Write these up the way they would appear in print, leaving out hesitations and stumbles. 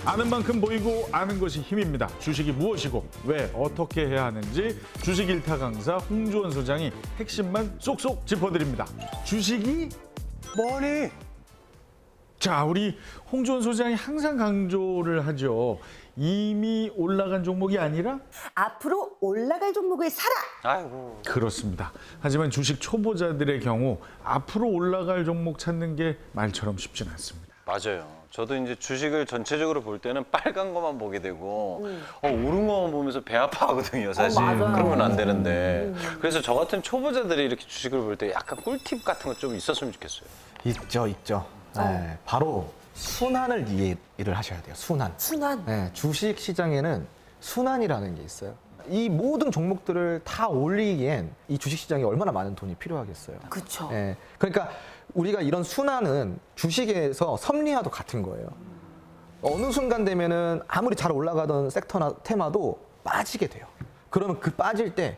아는 만큼 보이고 아는 것이 힘입니다. 주식이 무엇이고 왜 어떻게 해야 하는지 주식 일타 강사 홍주원 소장이 핵심만 쏙쏙 짚어드립니다. 주식이 뭐니? 자, 우리 홍주원 소장이 항상 강조를 하죠. 이미 올라간 종목이 아니라 앞으로 올라갈 종목을 사라. 아이고. 그렇습니다. 하지만 주식 초보자들의 경우 앞으로 올라갈 종목 찾는 게 말처럼 쉽진 않습니다. 맞아요. 저도 이제 주식을 전체적으로 볼 때는 빨간 것만 보게 되고 오른 것만 보면서 배 아파하거든요, 사실. 맞아요. 그러면 안 되는데. 그래서 저 같은 초보자들이 이렇게 주식을 볼 때 약간 꿀팁 같은 거 좀 있었으면 좋겠어요. 있죠. 네, 바로 순환을 이해를 하셔야 돼요. 순환. 순환. 네, 주식 시장에는 순환이라는 게 있어요. 이 모든 종목들을 다 올리기엔 이 주식 시장에 얼마나 많은 돈이 필요하겠어요. 그렇죠. 네, 그러니까 우리가 이런 순환은 주식에서 섭리와도 같은 거예요. 어느 순간 되면은 아무리 잘 올라가던 섹터나 테마도 빠지게 돼요. 그러면 그 빠질 때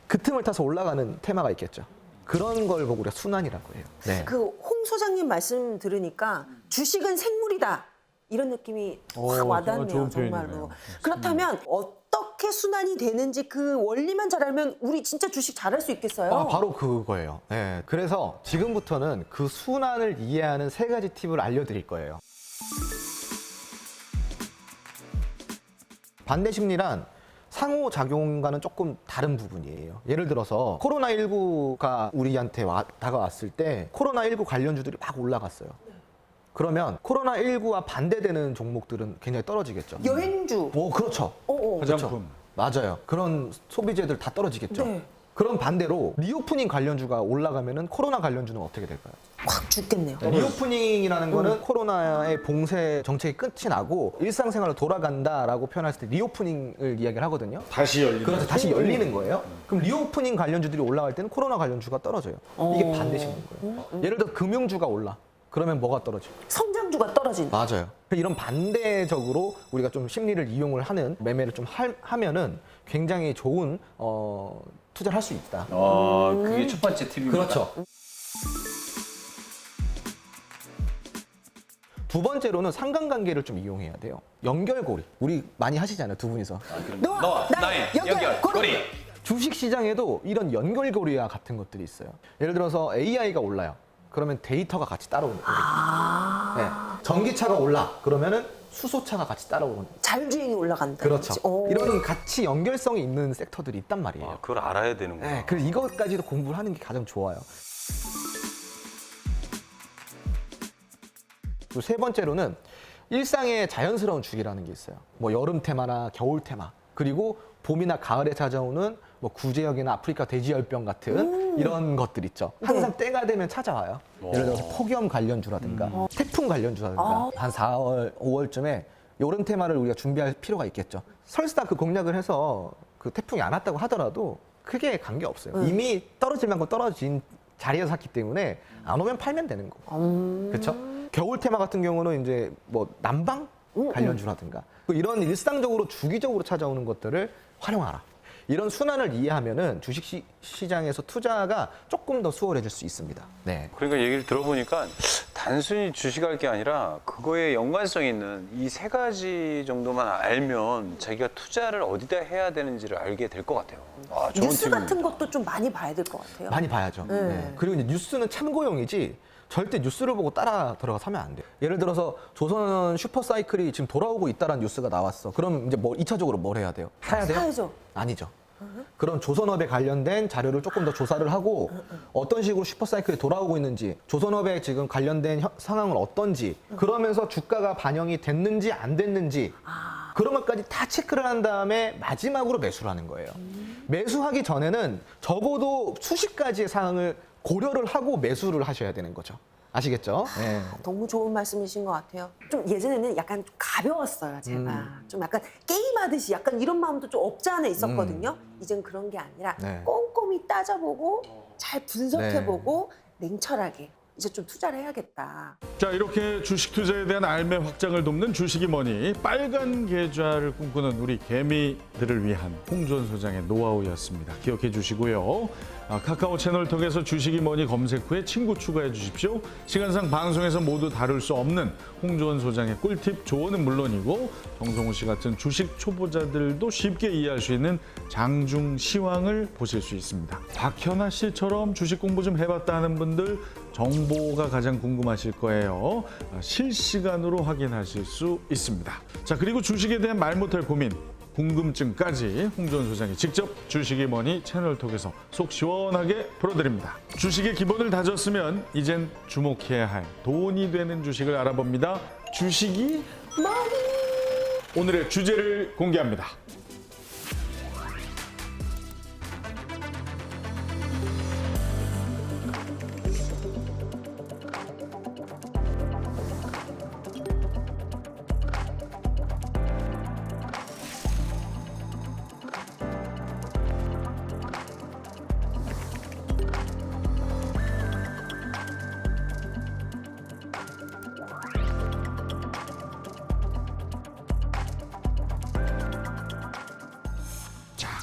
그 틈을 타서 올라가는 테마가 있겠죠. 그런 걸 보고 우리가 순환이라고 해요. 네. 그 홍 소장님 말씀 들으니까 주식은 생물이다. 이런 느낌이 확 와닿네요, 좋은 정말로. 표현이네요. 그렇다면 어떻게 순환이 되는지 그 원리만 잘 알면 우리 진짜 주식 잘할 수 있겠어요? 바로 그거예요. 네, 그래서 지금부터는 그 순환을 이해하는 3가지 팁을 알려드릴 거예요. 반대 심리란 상호작용과는 조금 다른 부분이에요. 예를 들어서 코로나19가 우리한테 다가왔을 때 코로나19 관련주들이 막 올라갔어요. 그러면 코로나19와 반대되는 종목들은 굉장히 떨어지겠죠. 여행주. 그렇죠. 화장품. 맞아요. 그런 소비재들 다 떨어지겠죠. 네. 그럼 반대로 리오프닝 관련주가 올라가면은 코로나 관련주는 어떻게 될까요? 확 죽겠네요. 리오프닝이라는 거는 코로나의 봉쇄 정책이 끝이 나고 일상생활로 돌아간다라고 표현했을 때 리오프닝을 이야기를 하거든요. 다시 열리는 그래서 다시 열리는 거예요. 그럼 리오프닝 관련주들이 올라갈 때는 코로나 관련주가 떨어져요. 이게 반대식인 거예요. 예를 들어 금융주가 올라. 그러면 뭐가 떨어져요? 성장주가 떨어진다. 맞아요. 이런 반대적으로 우리가 좀 심리를 이용을 하는 매매를 좀 하면은 굉장히 좋은 투자를 할 수 있다. 그게 첫 번째 팁입니다. 그렇죠. 두 번째로는 상관관계를 좀 이용해야 돼요. 연결고리. 우리 많이 하시잖아요, 두 분이서. 너와 나의 연결고리. 주식 시장에도 이런 연결고리와 같은 것들이 있어요. 예를 들어서 AI가 올라요. 그러면 데이터가 같이 따라오는 거예요. 네. 전기차가 올라. 그러면은 수소차가 같이 따라오는. 자율주행이 올라간다. 그렇죠. 오. 이런 같이 연결성이 있는 섹터들이 있단 말이에요. 그걸 알아야 되는구나. 네, 그래서 이것까지도 공부를 하는 게 가장 좋아요. 그리고 세 번째로는 일상의 자연스러운 주기라는 게 있어요. 뭐 여름 테마나 겨울 테마, 그리고 봄이나 가을에 찾아오는 뭐 구제역이나 아프리카 돼지열병 같은 이런 것들 있죠. 항상 때가 되면 찾아와요. 예를 들어서 폭염 관련주라든가 태풍 관련주라든가 한 4월, 5월쯤에 여름 테마를 우리가 준비할 필요가 있겠죠. 설사 그 공략을 해서 그 태풍이 안 왔다고 하더라도 크게 관계 없어요. 이미 떨어질 만큼 떨어진 자리에서 샀기 때문에 안 오면 팔면 되는 거고. 그렇죠? 겨울 테마 같은 경우는 이제 뭐 난방 관련주라든가 이런 일상적으로 주기적으로 찾아오는 것들을 활용하라. 이런 순환을 이해하면은 주식 시장에서 투자가 조금 더 수월해질 수 있습니다. 네. 그러니까 얘기를 들어보니까 단순히 주식할 게 아니라 그거에 연관성 있는 이 3가지 정도만 알면 자기가 투자를 어디다 해야 되는지를 알게 될 것 같아요. 좋은 뉴스 팁입니다. 같은 것도 좀 많이 봐야 될 것 같아요. 많이 봐야죠. 네. 네. 그리고 이제 뉴스는 참고용이지 절대 뉴스를 보고 따라 들어가 사면 안 돼요. 예를 들어서 조선 슈퍼사이클이 지금 돌아오고 있다는 뉴스가 나왔어. 그럼 이제 뭐 2차적으로 뭘 해야 돼요? 사야 돼요? 사야죠. 아니죠. 그럼 조선업에 관련된 자료를 조금 더 조사를 하고 어떤 식으로 슈퍼사이클이 돌아오고 있는지, 조선업에 지금 관련된 상황은 어떤지, 그러면서 주가가 반영이 됐는지 안 됐는지 그런 것까지 다 체크를 한 다음에 마지막으로 매수를 하는 거예요. 매수하기 전에는 적어도 수십 가지의 사항을 고려를 하고 매수를 하셔야 되는 거죠. 아시겠죠? 네. 너무 좋은 말씀이신 것 같아요. 좀 예전에는 약간 가벼웠어요, 제가. 좀 약간 게임하듯이 약간 이런 마음도 좀 없지 않아 있었거든요. 이젠 그런 게 아니라 네. 꼼꼼히 따져보고 잘 분석해보고 냉철하게 이제 좀 투자를 해야겠다. 자, 이렇게 주식 투자에 대한 알매 확장을 돕는 주식이 뭐니 빨간 계좌를 꿈꾸는 우리 개미들을 위한 홍주원 소장의 노하우였습니다. 기억해 주시고요. 카카오 채널 통해서 주식이 뭐니 검색 후에 친구 추가해 주십시오. 시간상 방송에서 모두 다룰 수 없는 홍주원 소장의 꿀팁 조언은 물론이고 정성호 씨 같은 주식 초보자들도 쉽게 이해할 수 있는 장중 시황을 보실 수 있습니다. 박현아 씨처럼 주식 공부 좀 해봤다 하는 분들 정보가 가장 궁금하실 거예요. 실시간으로 확인하실 수 있습니다. 자, 그리고 주식에 대한 말 못할 고민, 궁금증까지 홍주원 소장이 직접 주식이 뭐니 채널 통해서 속 시원하게 풀어드립니다. 주식의 기본을 다졌으면 이젠 주목해야 할 돈이 되는 주식을 알아봅니다. 주식이 뭐니? 오늘의 주제를 공개합니다.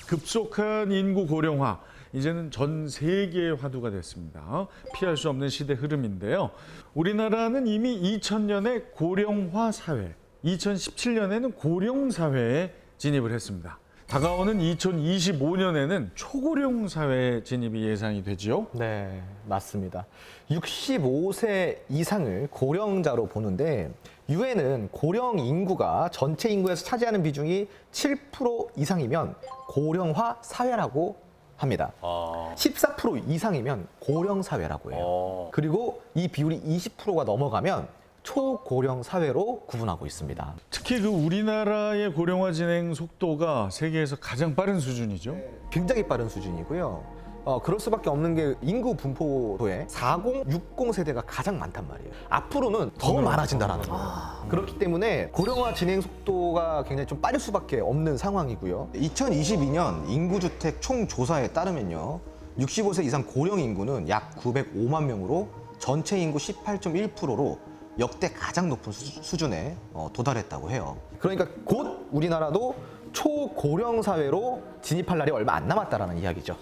급속한 인구 고령화, 이제는 전 세계의 화두가 됐습니다. 피할 수 없는 시대 흐름인데요. 우리나라는 이미 2000년에 고령화 사회, 2017년에는 고령 사회에 진입을 했습니다. 다가오는 2025년에는 초고령 사회 진입이 예상이 되지요. 네, 맞습니다. 65세 이상을 고령자로 보는데 유엔은 고령 인구가 전체 인구에서 차지하는 비중이 7% 이상이면 고령화 사회라고 합니다. 14% 이상이면 고령 사회라고 해요. 그리고 이 비율이 20%가 넘어가면 초고령 사회로 구분하고 있습니다. 특히 그 우리나라의 고령화 진행 속도가 세계에서 가장 빠른 수준이죠. 굉장히 빠른 수준이고요. 그럴 수밖에 없는 게 인구 분포도에 40, 60 세대가 가장 많단 말이에요. 앞으로는 더 많아진다라는 거예요. 그렇기 때문에 고령화 진행 속도가 굉장히 좀 빠를 수밖에 없는 상황이고요. 2022년 인구주택 총조사에 따르면요. 65세 이상 고령 인구는 약 905만 명으로 전체 인구 18.1%로 역대 가장 높은 수준에 도달했다고 해요. 그러니까 곧 우리나라도 초고령 사회로 진입할 날이 얼마 안 남았다라는 이야기죠.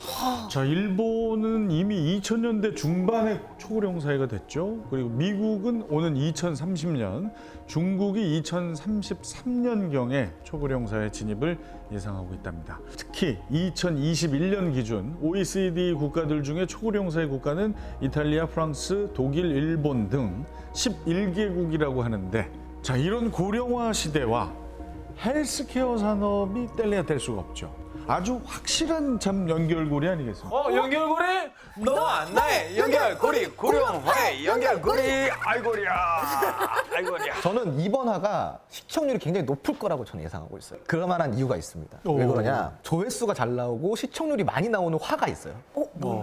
자, 일본은 이미 2000년대 중반에 초고령 사회가 됐죠. 그리고 미국은 오는 2030년, 중국이 2033년경에 초고령 사회 진입을 예상하고 있답니다. 특히 2021년 기준 OECD 국가들 중에 초고령 사회 국가는 이탈리아, 프랑스, 독일, 일본 등 11개국이라고 하는데, 자, 이런 고령화 시대와 헬스케어 산업이 뗄래야 뗄 수가 없죠. 아주 확실한 참 연결고리 아니겠습니까? 연결고리? 너와 나의 연결고리, 고령화의 연결고리. 아이고리야, 아이고리야. 저는 이번 화가 시청률이 굉장히 높을 거라고 저는 예상하고 있어요. 그럴 만한 이유가 있습니다. 왜 그러냐? 조회수가 잘 나오고 시청률이 많이 나오는 화가 있어요.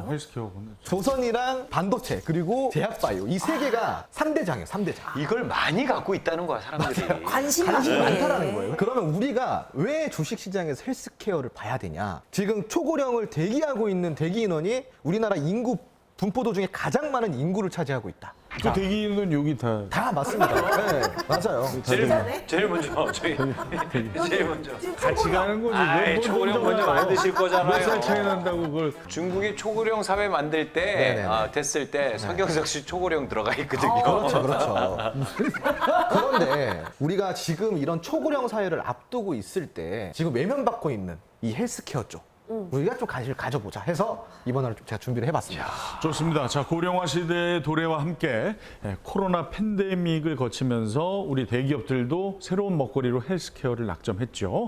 헬스케어 보는. 조선이랑 반도체 그리고 제약바이오 이 세 개가 3대장이에요. 3대장. 이걸 많이 갖고 있다는 거야, 사람들이. 관심이 많다라는 거예요. 그러면 우리가 왜 주식시장에서 헬스케어를 봐야 되냐? 지금 초고령을 대기하고 있는 대기 인원이 우리나라 인구 분포도 중에 가장 많은 인구를 차지하고 있다. 그 대기는 여기 다 맞습니다. 네, 맞아요. 제일 먼저, 제일 먼저. 같이 가는 거지. 아이, 초고령 먼저 만드실 거잖아요. 몇 살 차이 난다고 그걸. 중국이 초고령 사회 만들 때, 네네네. 됐을 때 서경석 씨 초고령 들어가 있거든요. 그렇죠. 그런데 우리가 지금 이런 초고령 사회를 앞두고 있을 때 지금 외면받고 있는 이 헬스케어 쪽 우리가 좀 관심을 가져보자 해서 이번 화를 좀 제가 준비를 해봤습니다. 좋습니다. 자, 고령화 시대의 도래와 함께 코로나 팬데믹을 거치면서 우리 대기업들도 새로운 먹거리로 헬스케어를 낙점했죠.